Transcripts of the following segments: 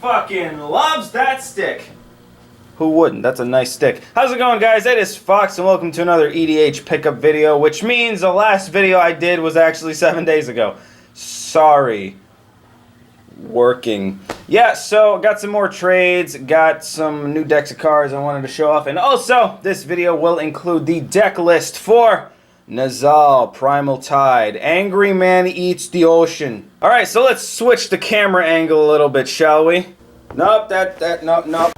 fucking loves that stick. Who wouldn't? That's a nice stick. How's it going, guys? It is Fox, and welcome to another EDH pickup video, which means the last video I did was actually 7 days ago. Sorry. Working. Yeah, so got some more trades, got some new decks of cards I wanted to show off, and also this video will include the deck list for Nezahal, Primal Tide. Angry Man Eats the Ocean. Alright, so let's switch the camera angle a little bit, shall we? Nope, nope.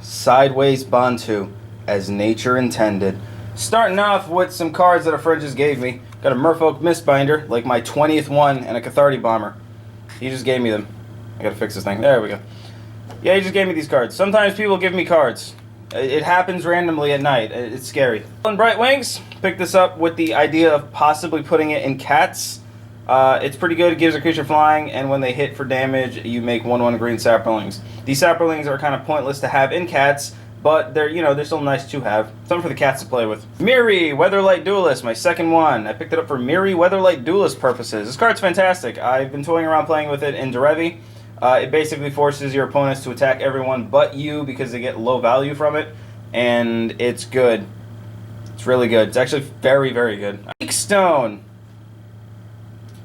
Sideways Bantu, as nature intended. Starting off with some cards that a friend just gave me. Got a Merfolk Mistbinder, like my 20th one, and a Catharti Bomber. He just gave me them. I gotta fix this thing. There we go. Yeah, he just gave me these cards. Sometimes people give me cards. It happens randomly at night. It's scary. On Bright Wings, picked this up with the idea of possibly putting it in cats. It's pretty good. It gives a creature flying, and when they hit for damage, you make 1/1 green saplings. These saplings are kind of pointless to have in cats, but they're still nice to have. Something for the cats to play with. Miri, Weatherlight Duelist, my second one. I picked it up for Miri Weatherlight Duelist purposes. This card's fantastic. I've been toying around playing with it in Derevi. It basically forces your opponents to attack everyone but you because they get low value from it, and it's good. It's really good. It's actually very, very good. Meekstone.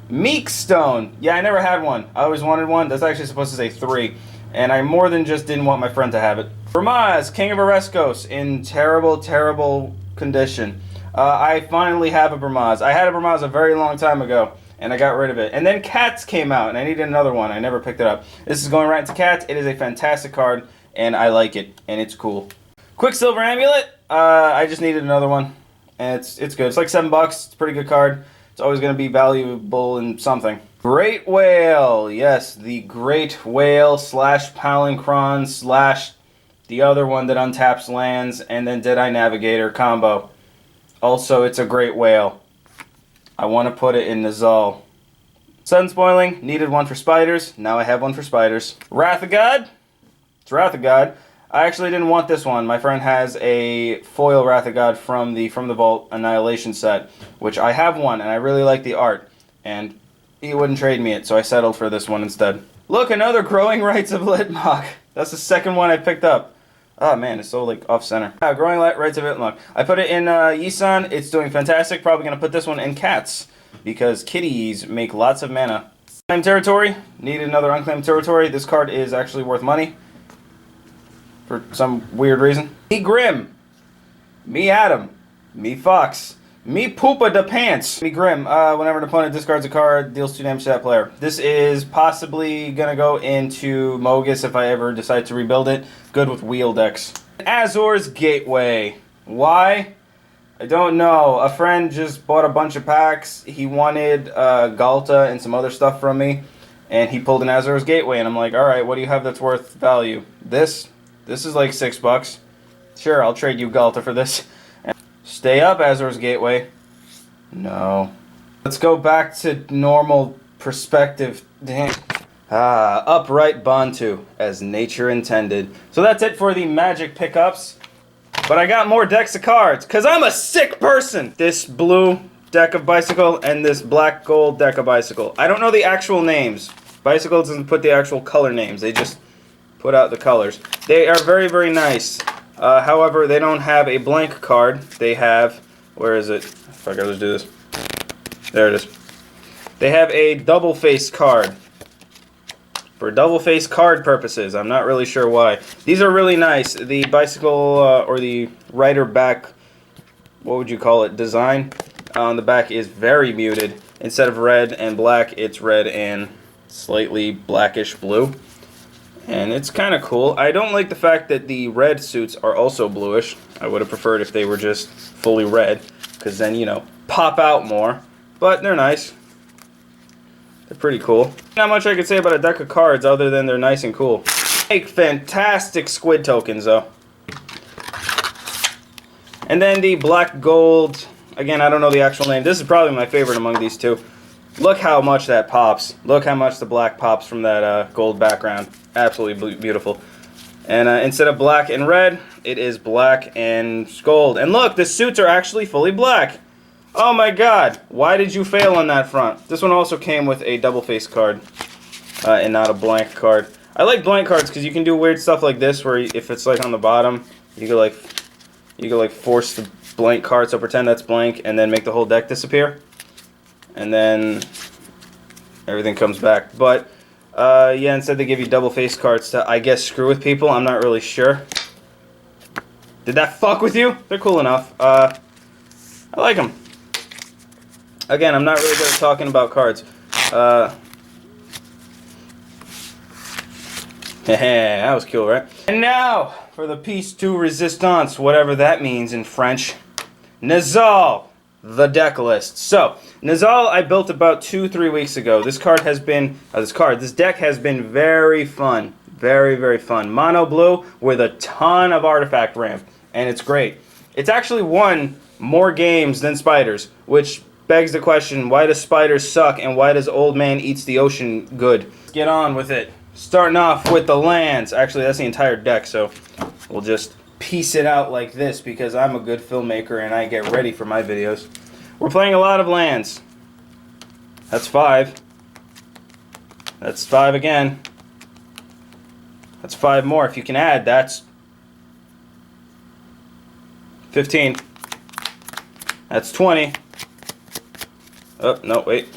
Meekstone. Yeah, I never had one. I always wanted one. That's actually supposed to say 3. And I more than just didn't want my friend to have it. Bramaz, King of Ereskos, in terrible, terrible condition. I finally have a Bramaz. I had a Bramaz a very long time ago, and I got rid of it. And then Cats came out, and I needed another one. I never picked it up. This is going right into Cats. It is a fantastic card, and I like it, and it's cool. Quicksilver Amulet. I just needed another one, and it's good. It's like $7. It's a pretty good card. It's always going to be valuable in something. Great Whale. Yes, the Great Whale / Palinchron / the other one that untaps lands, and then Deadeye Navigator combo. Also, it's a Great Whale. I want to put it in Nezahal. Sun Spoiling. Needed one for spiders. Now I have one for spiders. Wrath of God. It's Wrath of God. I actually didn't want this one. My friend has a foil Wrath of God from the Vault Annihilation set, which I have one, and I really like the art. And he wouldn't trade me it, so I settled for this one instead. Look, another Growing Rights of Litmok. That's the second one I picked up. Oh man, it's so like off center. Growing Rights of Litmok. I put it in Yisan. It's doing fantastic. Probably gonna put this one in Cats because kitties make lots of mana. Unclaimed Territory. Needed another Unclaimed Territory. This card is actually worth money. For some weird reason. Me Grim. Me Adam. Me Fox. Me Poopa da Pants. Me Grim. Whenever an opponent discards a card, deals 2 damage to that player. This is possibly gonna go into Mogus if I ever decide to rebuild it. Good with wheel decks. Azor's Gateway. Why? I don't know. A friend just bought a bunch of packs. He wanted Galta and some other stuff from me, and he pulled an Azor's Gateway, and I'm like, alright, what do you have that's worth value? This is like $6. Sure, I'll trade you Galta for this. Stay up, Azor's Gateway. No. Let's go back to normal perspective. Damn. Upright Bantu, as nature intended. So that's it for the Magic pickups. But I got more decks of cards, because I'm a sick person! This blue deck of Bicycle and this black gold deck of Bicycle. I don't know the actual names. Bicycle doesn't put the actual color names. They just put out the colors. They are very, very nice. However, they don't have a blank card. They have, where is it? If I gotta just do this. There it is. They have a double-faced card. For double-faced card purposes. I'm not really sure why. These are really nice. The Bicycle, or the rider back, what would you call it, design on the back is very muted. Instead of red and black, it's red and slightly blackish blue. And it's kind of cool. I don't like the fact that the red suits are also bluish. I would have preferred if they were just fully red, because then, pop out more. But they're nice. They're pretty cool. Not much I could say about a deck of cards other than they're nice and cool. Make fantastic squid tokens, though. And then the black gold. Again, I don't know the actual name. This is probably my favorite among these two. Look how much that pops. Look how much the black pops from that gold background. Absolutely beautiful. And instead of black and red, it is black and gold. And look, the suits are actually fully black. Oh my god, why did you fail on that front? This one also came with a double face card and not a blank card. I like blank cards because you can do weird stuff like this, where if it's like on the bottom, you could like force the blank card, so pretend that's blank, and then make the whole deck disappear, and then everything comes back. But yeah, instead they give you double face cards to, I guess, screw with people. I'm not really sure. Did that fuck with you? They're cool enough. I like them. Again, I'm not really good at talking about cards. That was cool, right? And now, for the piece de resistance, whatever that means in French. Nezahal, the deck list. So, Nezahal I built about 2-3 weeks ago. This card has been, this deck has been very fun. Very, very fun. Mono blue with a ton of artifact ramp. And it's great. It's actually won more games than Spiders, which begs the question, why does Spiders suck and why does Old Man Eats the Ocean good? Let's get on with it. Starting off with the lands. Actually, that's the entire deck, so we'll just piece it out like this because I'm a good filmmaker and I get ready for my videos. We're playing a lot of lands. That's 5. That's 5 again. That's 5 more. If you can add, that's 15. That's 20. Oh, no, wait.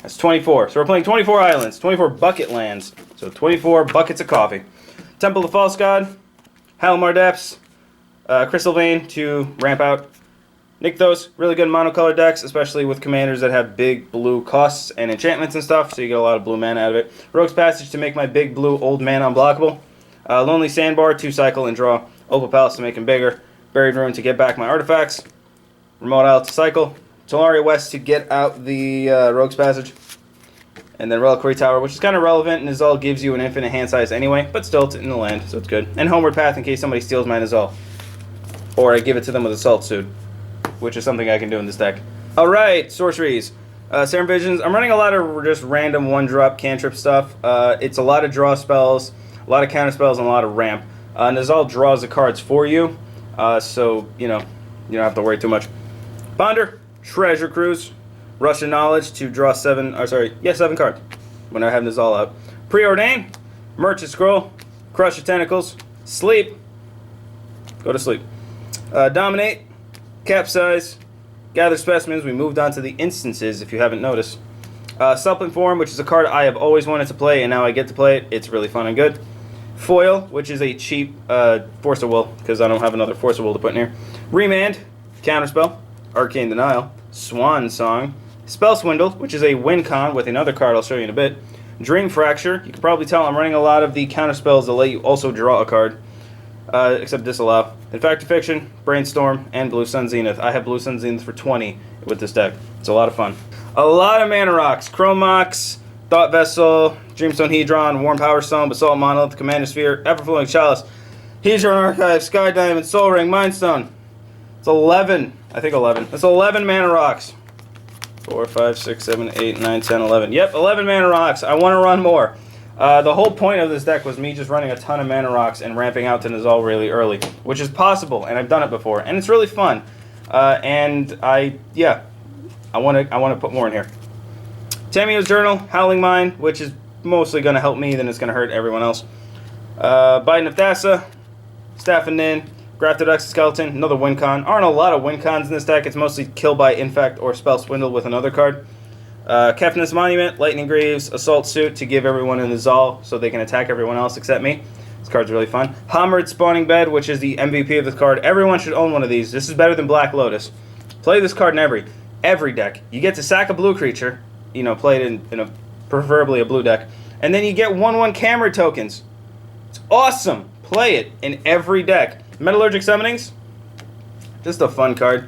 That's 24. So we're playing 24 islands, 24 bucket lands. So 24 buckets of coffee. Temple of False God, Halimar Depths, Crystal Vein to ramp out. Nykthos, really good monocolored decks, especially with commanders that have big blue costs and enchantments and stuff, so you get a lot of blue mana out of it. Rogue's Passage to make my big blue old man unblockable. Lonely Sandbar to cycle and draw. Opal Palace to make him bigger. Buried Ruin to get back my artifacts. Remote Isle to cycle. Tolaria West to get out the Rogue's Passage. And then Reliquary Tower, which is kind of relevant. Nezahal gives you an infinite hand size anyway, but still it's in the land, so it's good. And Homeward Path in case somebody steals my Nezahal. Or I give it to them with Assault Suit, which is something I can do in this deck. Alright, sorceries. Serum Visions. I'm running a lot of just random one-drop cantrip stuff. It's a lot of draw spells, a lot of counter spells, and a lot of ramp. Nezahal draws the cards for you, so, you know, you don't have to worry too much. Ponder, Treasure Cruise, Russian Knowledge to draw 7 cards when I have Nezahal out. Preordain, Merchant Scroll, Crush the Tentacles, Sleep, go to sleep. Dominate, Capsize, Gather Specimens. We moved on to the instances if you haven't noticed. Supplement Form, which is a card I have always wanted to play and now I get to play it. It's really fun and good. Foil, which is a cheap Force of Will because I don't have another Force of Will to put in here. Remand, Counterspell, Arcane Denial, Swan Song, Spell Swindle, which is a win con with another card I'll show you in a bit. Dream Fracture. You can probably tell I'm running a lot of the counter spells that let you also draw a card, except Disallow. In Fact or Fiction, Brainstorm, and Blue Sun Zenith. I have Blue Sun Zenith for 20 with this deck. It's a lot of fun. A lot of mana rocks. Chrome Mox, Thought Vessel, Dreamstone Hedron, Warm Power Stone, Basalt Monolith, Commander Sphere, Everflowing Chalice, Hedron Archive, Sky Diamond, Soul Ring, Mind Stone. It's 11. I think 11. That's 11 mana rocks. 4, 5, 6, 7, 8, 9, 10, 11. Yep, 11 mana rocks. I want to run more. The whole point of this deck was me just running a ton of mana rocks and ramping out to Nezahal really early, which is possible, and I've done it before, and it's really fun. And I want to put more in here. Tamio's Journal, Howling Mine, which is mostly going to help me than it's going to hurt everyone else. Biden of Thassa, Staff and Nin, Grafted Exoskeleton, another win con. Aren't a lot of win cons in this deck. It's mostly Kill by Infect or Spell Swindle with another card. Kefnus Monument, Lightning Greaves, Assault Suit to give everyone a Nezahal so they can attack everyone else except me. This card's really fun. Hammered Spawning Bed, which is the MVP of this card. Everyone should own one of these. This is better than Black Lotus. Play this card in every deck. You get to sack a blue creature, you know, play it in a preferably a blue deck, and then you get 1/1 camera tokens. It's awesome. Play it in every deck. Metallurgic Summonings, just a fun card.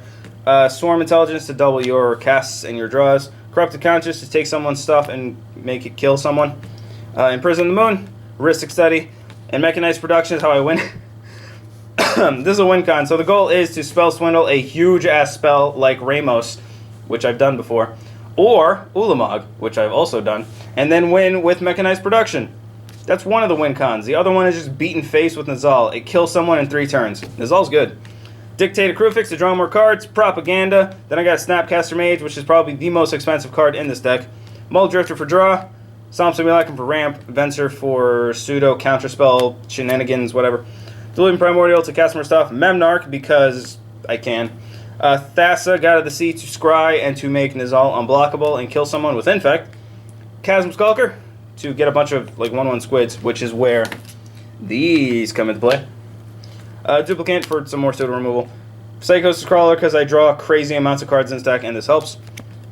Swarm Intelligence to double your casts and your draws. Corrupted Conscience to take someone's stuff and make it kill someone. Imprison the Moon, Heuristic Study, and Mechanized Production is how I win. This is a win con. So the goal is to spell swindle a huge ass spell like Ramos, which I've done before, or Ulamog, which I've also done, and then win with Mechanized Production. That's one of the win cons. The other one is just beaten face with Nezahal. It kills someone in 3 turns. Nezahal's good. Dictator Crewfix to draw more cards. Propaganda. Then I got Snapcaster Mage, which is probably the most expensive card in this deck. Mull Drifter for draw. Psalm Simulacrum for ramp, Venser for pseudo, counterspell, shenanigans, whatever. Diluting Primordial to cast more stuff, Memnarch because I can. Thassa, God of the Sea to scry and to make Nezahal unblockable and kill someone with Infect. Chasm Skulker to get a bunch of like 1/1 squids, which is where these come into play. Duplicate for some more pseudo removal. Psychosis Crawler because I draw crazy amounts of cards in this deck and this helps.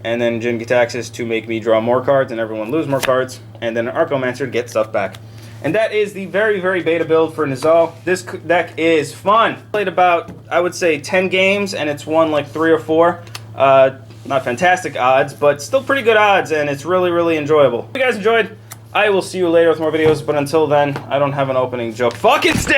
And then Jin Gitaxis to make me draw more cards and everyone lose more cards. And then an Archomancer to get stuff back. And that is the very, very beta build for Nezahal. This deck is fun. Played about, I would say, 10 games, and it's won like 3 or 4. Not fantastic odds, but still pretty good odds, and it's really, really enjoyable. If you guys enjoyed, I will see you later with more videos, but until then, I don't have an opening joke. Fucking stay!